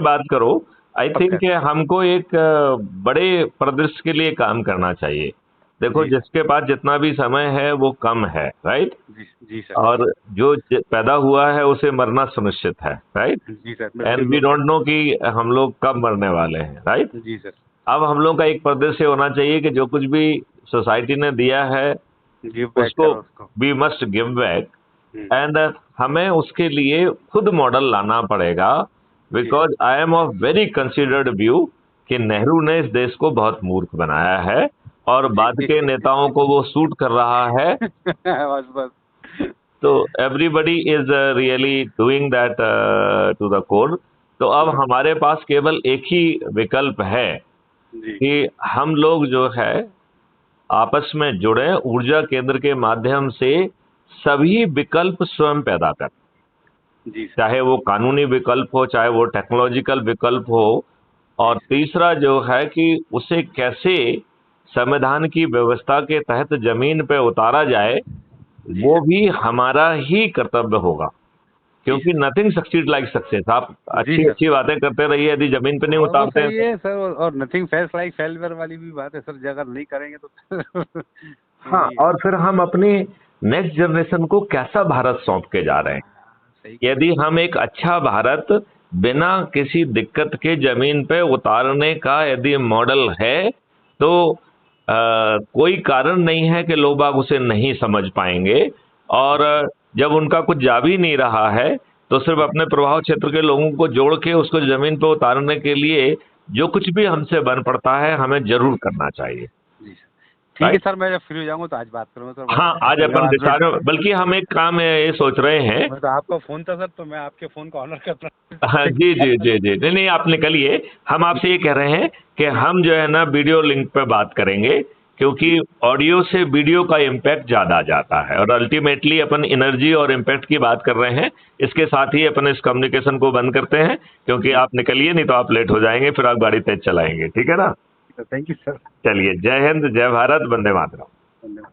बात करो, I think okay. कि हमको एक बड़े परिदृश्य के लिए काम करना चाहिए। देखो, जी सर। जिसके पास जितना भी समय है वो कम है, राइट? जी जी सर। और जो पैदा हुआ है उसे मरना सुनिश्चित है, राइट? जी सर, एंड बिल्कुल वी ओके। डोंट नो कि हम लोग कब मरने वाले हैं, राइट? जी सर। अब हम लोग का एक परिदृश्य होना चाहिए कि जो कुछ भी सोसाइटी ने दिया है गिव बैक उसको करो उसको। We must give back. Hmm. And हमें उसके लिए खुद मॉडल लाना पड़ेगा, जी sir. Because I am of very considered view कि नेहरू ने इस देश को बहुत मूर्ख बनाया है और बाद जी। के नेताओं को वो सूट कर रहा है। बस बस। तो everybody is really doing that to the core. तो अब हमारे पास केवल एक ही विकल्प है जी कि हम लोग जो है आपस में जुड़े, ऊर्जा केंद्र के माध्यम से सभी विकल्प स्वयं पैदा कर, जी सर। चाहे वो कानूनी विकल्प हो, चाहे वो टेक्नोलॉजिकल विकल्प हो। जी और सर। तीसरा जो है कि उसे कैसे संविधान की व्यवस्था के तहत जमीन पे उतारा जाए, जी वो सर। भी हमारा ही कर्तव्य होगा। जी क्योंकि sir. Nothing succeed like success. आप जी अच्छी सर। अच्छी बातें करते रहिए, यदि जमीन पे नहीं और वो उतारते हैं सही तो। है सर, और नथिंग फेल्स लाइक फेलियर वाली भी बात है सर, अगर नहीं करेंगे तो ये हाँ, भी है। और फिर हम अपने नेक्स्ट जनरेशन को कैसा भारत सौंप के जा रहे हैं? सही कह रहे यदि हम एक अच्छा भारत बिना किसी दिक्कत के जमीन पे उतारने का यदि मॉडल है, तो कोई कारण नहीं है कि लोग बाग उसे नहीं समझ पाएंगे। और हैं। जब उनका कुछ जा भी नहीं रहा है, तो सिर्फ जी अपने प्रभाव क्षेत्र के लोगों को जोड़ के उसको जमीन पे उतारने के लिए जो कुछ भी हमसे बन पड़ता है हमें जरूर करना चाहिए, जी सर। ठीक है राइट? सर, मैं जब फ्री हो जाऊंगा तो आज बात करूंगा सर, हाँ, बहुत आज अपन धन्यवाद। विचार में, बल्कि हम एक काम ये सोच रहे हैं। मैं तो आपका फोन था सर, तो मैं आपके फोन का ऑनर करता हाँ जी जी जी जी, नहीं नहीं, आप निकलिए। हम आपसे ये कह रहे हैं कि जी हम जो है ना वीडियो लिंक पे बात करेंगे, क्योंकि जी ऑडियो से वीडियो का इम्पैक्ट ज्यादा जाता है और अल्टीमेटली अपन एनर्जी और इम्पैक्ट की बात कर रहे हैं। इसके साथ ही अपन इस कम्युनिकेशन को बंद करते हैं, क्योंकि जी। आप निकलिए, नहीं तो आप लेट हो जाएंगे, फिर आप गाड़ी तेज चलाएंगे, ठीक है ना? Thank you sir. चलिए, जय हिंद, जय भारत, वंदे मातरम। धन्यवाद।